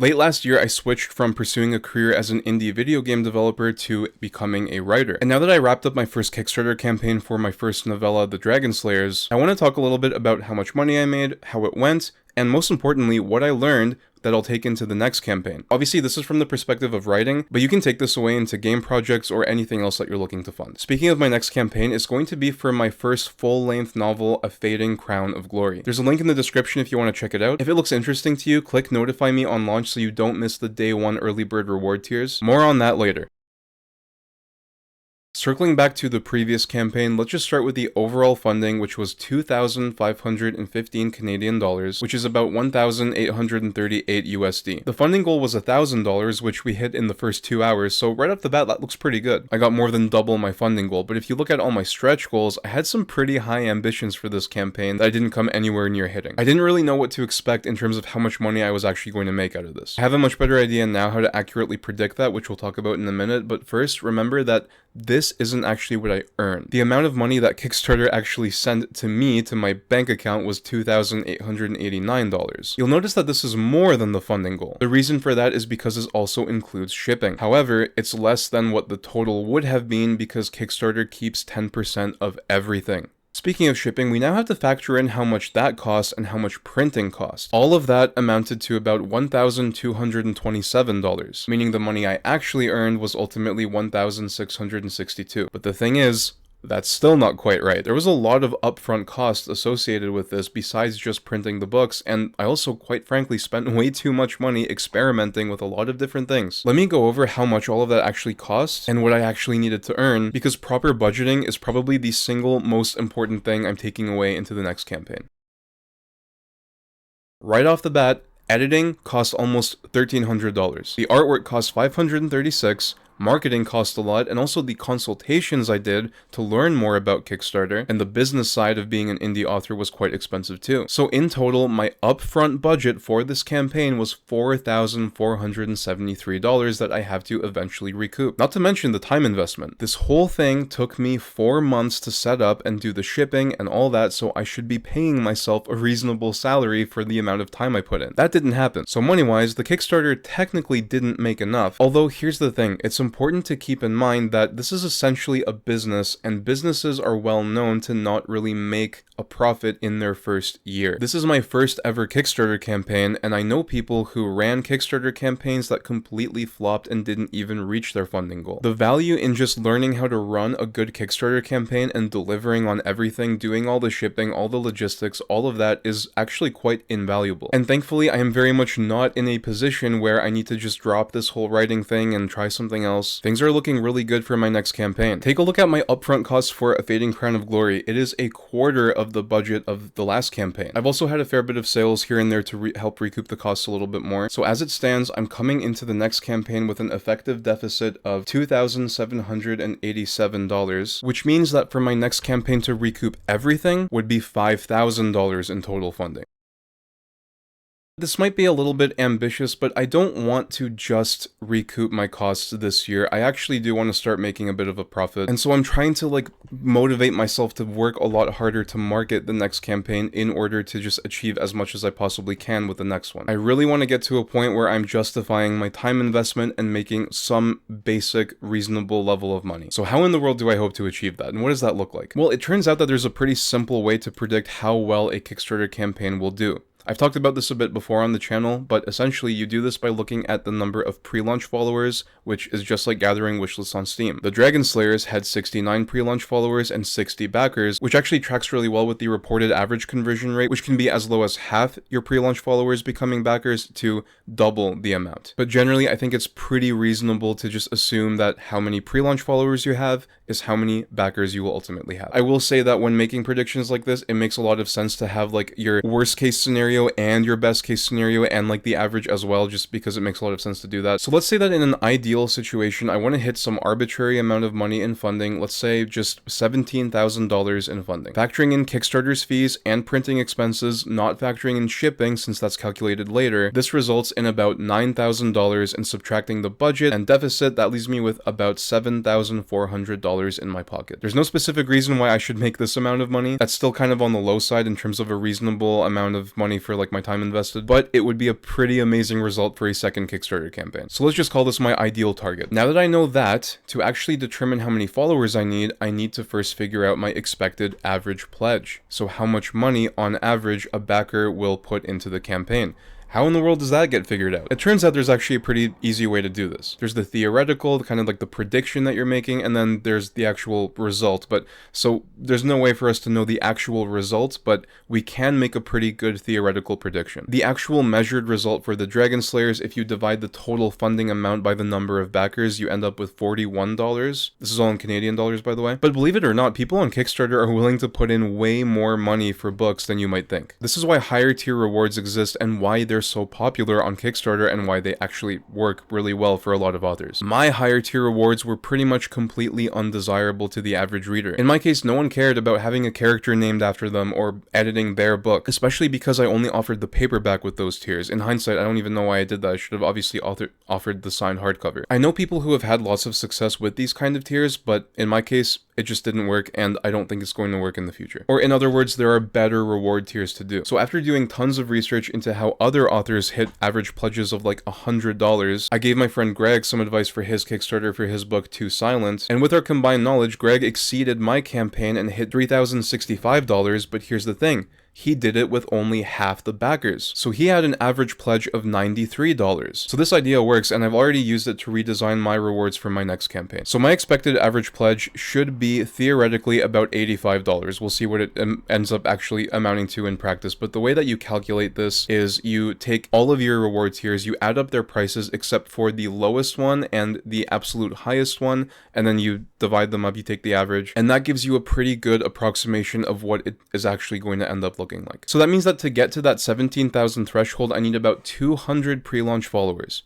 Late last year, I switched from pursuing a career as an indie video game developer to becoming a writer. And now that I wrapped up my first Kickstarter campaign for my first novella, The Dragon Slayers, I want to talk a little bit about how much money I made, how it went, and most importantly, what I learned that I'll take into the next campaign. Obviously, this is from the perspective of writing, but you can take this away into game projects or anything else that you're looking to fund. Speaking of my next campaign, it's going to be for my first full-length novel, A Fading Crown of Glory. There's a link in the description if you want to check it out. If it looks interesting to you, click notify me on launch so you don't miss the day one early bird reward tiers. More on that later. Circling back to the previous campaign, let's just start with the overall funding, which was 2,515 Canadian dollars, which is about 1,838 USD. The funding goal was $1,000, which we hit in the first 2 hours, so right off the bat, that looks pretty good. I got more than double my funding goal, but if you look at all my stretch goals, I had some pretty high ambitions for this campaign that I didn't come anywhere near hitting. I didn't really know what to expect in terms of how much money I was actually going to make out of this. I have a much better idea now how to accurately predict that, which we'll talk about in a minute, but first, remember that this isn't actually what I earned. The amount of money that Kickstarter actually sent to me, to my bank account, was $2,889. You'll notice that this is more than the funding goal. The reason for that is because this also includes shipping. However, it's less than what the total would have been because Kickstarter keeps 10% of everything. Speaking of shipping, we now have to factor in how much that costs and how much printing costs. All of that amounted to about $1,227, meaning the money I actually earned was ultimately $1,662. But the thing is, that's still not quite right. There was a lot of upfront costs associated with this besides just printing the books, and I also quite frankly spent way too much money experimenting with a lot of different things. Let me go over how much all of that actually costs and what I actually needed to earn, because proper budgeting is probably the single most important thing I'm taking away into the next campaign. Right off the bat, editing costs almost $1,300. The artwork costs $536. Marketing cost a lot, and also the consultations I did to learn more about Kickstarter and the business side of being an indie author was quite expensive too. So in total, my upfront budget for this campaign was $4,473 that I have to eventually recoup. Not to mention the time investment. This whole thing took me 4 months to set up and do the shipping and all that, so I should be paying myself a reasonable salary for the amount of time I put in. That didn't happen. So money-wise, the Kickstarter technically didn't make enough. Although here's the thing, it's important to keep in mind that this is essentially a business, and businesses are well known to not really make a profit in their first year. This is my first ever Kickstarter campaign, and I know people who ran Kickstarter campaigns that completely flopped and didn't even reach their funding goal. The value in just learning how to run a good Kickstarter campaign and delivering on everything, doing all the shipping, all the logistics, all of that is actually quite invaluable. And thankfully, I am very much not in a position where I need to just drop this whole writing thing and try something else. Things are looking really good for my next campaign. Take a look at my upfront costs for A Fading Crown of Glory. It is a quarter of the budget of the last campaign. I've also had a fair bit of sales here and there to help recoup the costs a little bit more. So as it stands, I'm coming into the next campaign with an effective deficit of $2,787, which means that for my next campaign to recoup everything would be $5,000 in total funding. This might be a little bit ambitious, but I don't want to just recoup my costs this year. I actually do want to start making a bit of a profit. And so I'm trying to motivate myself to work a lot harder to market the next campaign in order to just achieve as much as I possibly can with the next one. I really want to get to a point where I'm justifying my time investment and making some basic, reasonable level of money. So how in the world do I hope to achieve that? And what does that look like? Well, it turns out that there's a pretty simple way to predict how well a Kickstarter campaign will do. I've talked about this a bit before on the channel, but essentially you do this by looking at the number of pre-launch followers, which is just like gathering wishlists on Steam. The Dragon Slayers had 69 pre-launch followers and 60 backers, which actually tracks really well with the reported average conversion rate, which can be as low as half your pre-launch followers becoming backers to double the amount. But generally, I think it's pretty reasonable to just assume that how many pre-launch followers you have is how many backers you will ultimately have. I will say that when making predictions like this, it makes a lot of sense to have your worst case scenario and your best case scenario and the average as well, just because it makes a lot of sense to do that. So let's say that in an ideal situation, I want to hit some arbitrary amount of money in funding, let's say just $17,000 in funding. Factoring in Kickstarter's fees and printing expenses, not factoring in shipping since that's calculated later, this results in about $9,000, and subtracting the budget and deficit, that leaves me with about $7,400 in my pocket. There's no specific reason why I should make this amount of money. That's still kind of on the low side in terms of a reasonable amount of money for for like my time invested, but it would be a pretty amazing result for a second Kickstarter campaign. So let's just call this my ideal target. Now that I know that, to actually determine how many followers I need to first figure out my expected average pledge. So how much money on average a backer will put into the campaign. How in the world does that get figured out? It turns out there's actually a pretty easy way to do this. There's the theoretical, kind of like the prediction that you're making, and then there's the actual result. But so there's no way for us to know the actual result, but we can make a pretty good theoretical prediction. The actual measured result for the Dragon Slayers, if you divide the total funding amount by the number of backers, you end up with $41. This is all in Canadian dollars, by the way. But believe it or not, people on Kickstarter are willing to put in way more money for books than you might think. This is why higher tier rewards exist and why they're so popular on Kickstarter and why they actually work really well for a lot of authors. My higher tier rewards were pretty much completely undesirable to the average reader. In my case, no one cared about having a character named after them or editing their book, especially because I only offered the paperback with those tiers. In hindsight, I don't even know why I did that. I should have obviously offered the signed hardcover. I know people who have had lots of success with these kind of tiers, but in my case, it just didn't work, and I don't think it's going to work in the future. Or in other words, there are better reward tiers to do. So after doing tons of research into how other authors hit average pledges of like $100, I gave my friend Greg some advice for his Kickstarter for his book Too Silent, and with our combined knowledge, Greg exceeded my campaign and hit $3,065, but here's the thing. He did it with only half the backers. So he had an average pledge of $93. So this idea works, and I've already used it to redesign my rewards for my next campaign. So my expected average pledge should be theoretically about $85. We'll see what it ends up actually amounting to in practice. But the way that you calculate this is you take all of your reward tiers, you add up their prices except for the lowest one and the absolute highest one, and then you divide them up, you take the average, and that gives you a pretty good approximation of what it is actually going to end up looking like. So that means that to get to that 17,000 threshold, I need about 200 pre-launch followers.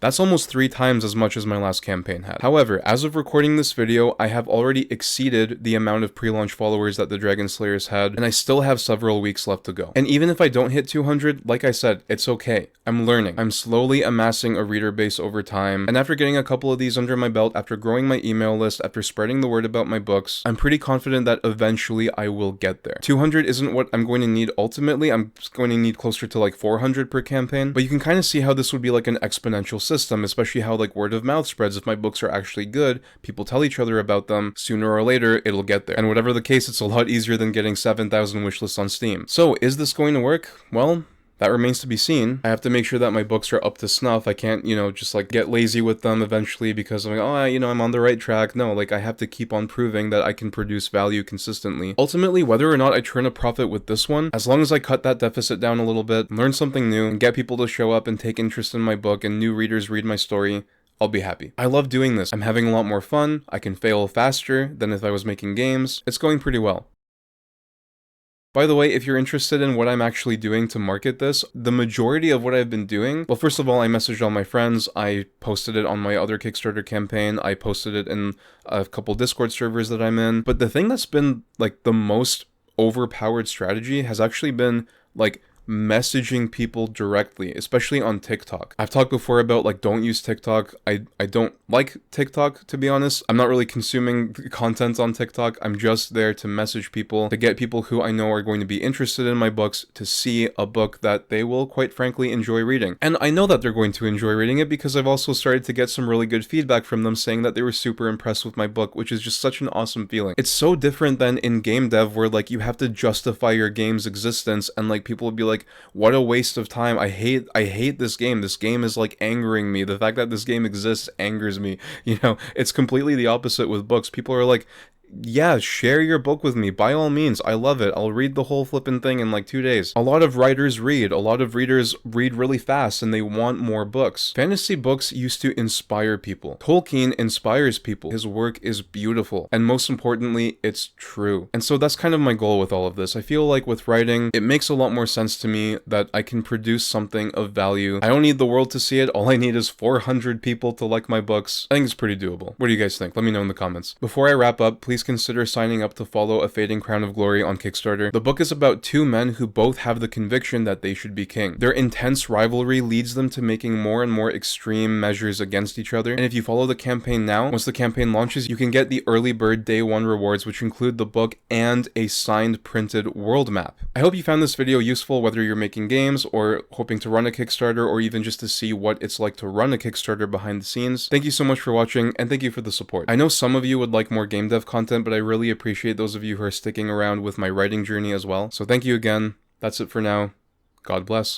That's almost 3 times as much as my last campaign had. However, as of recording this video, I have already exceeded the amount of pre-launch followers that the Dragon Slayers had, and I still have several weeks left to go. And even if I don't hit 200, like I said, it's okay. I'm learning. I'm slowly amassing a reader base over time, and after getting a couple of these under my belt, after growing my email list, after spreading the word about my books, I'm pretty confident that eventually I will get there. 200 isn't what I'm going to need ultimately. I'm going to need closer to like 400 per campaign, but you can kind of see how this would be like an exponential system, especially how like word of mouth spreads. If my books are actually good, people tell each other about them, sooner or later it'll get there. And whatever the case, it's a lot easier than getting 7,000 wishlists on Steam. So is this going to work? Well, that remains to be seen. I have to make sure that my books are up to snuff. I can't, just like get lazy with them eventually because I'm like, oh, I'm on the right track. No, like I have to keep on proving that I can produce value consistently. Ultimately, whether or not I turn a profit with this one, as long as I cut that deficit down a little bit, learn something new, and get people to show up and take interest in my book and new readers read my story, I'll be happy. I love doing this. I'm having a lot more fun. I can fail faster than if I was making games. It's going pretty well. By the way, if you're interested in what I'm actually doing to market this, the majority of what I've been doing, well, first of all, I messaged all my friends, I posted it on my other Kickstarter campaign, I posted it in a couple Discord servers that I'm in, but the thing that's been like the most overpowered strategy has actually been like messaging people directly, especially on TikTok. I've talked before about like don't use TikTok. I don't like TikTok, to be honest. I'm not really consuming content on TikTok. I'm just there to message people, to get people who I know are going to be interested in my books to see a book that they will quite frankly enjoy reading. And I know that they're going to enjoy reading it because I've also started to get some really good feedback from them saying that they were super impressed with my book, which is just such an awesome feeling. It's so different than in game dev where like you have to justify your game's existence and like people will be like, what a waste of time. I hate this game. This game is like angering me. The fact that this game exists angers me. It's completely the opposite with books. People are like, yeah, share your book with me. By all means, I love it. I'll read the whole flippin' thing in like 2 days. A lot of writers read. A lot of readers read really fast and they want more books. Fantasy books used to inspire people. Tolkien inspires people. His work is beautiful. And most importantly, it's true. And so that's kind of my goal with all of this. I feel like with writing, it makes a lot more sense to me that I can produce something of value. I don't need the world to see it. All I need is 400 people to like my books. I think it's pretty doable. What do you guys think? Let me know in the comments. Before I wrap up, please please consider signing up to follow A Fading Crown of Glory on Kickstarter. The book is about two men who both have the conviction that they should be king. Their intense rivalry leads them to making more and more extreme measures against each other, and if you follow the campaign now, once the campaign launches, you can get the early bird day 1 rewards, which include the book and a signed printed world map. I hope you found this video useful, whether you're making games or hoping to run a Kickstarter, or even just to see what it's like to run a Kickstarter behind the scenes. Thank you so much for watching, and thank you for the support. I know some of you would like more game dev content, but I really appreciate those of you who are sticking around with my writing journey as well. So thank you again. That's it for now. God bless.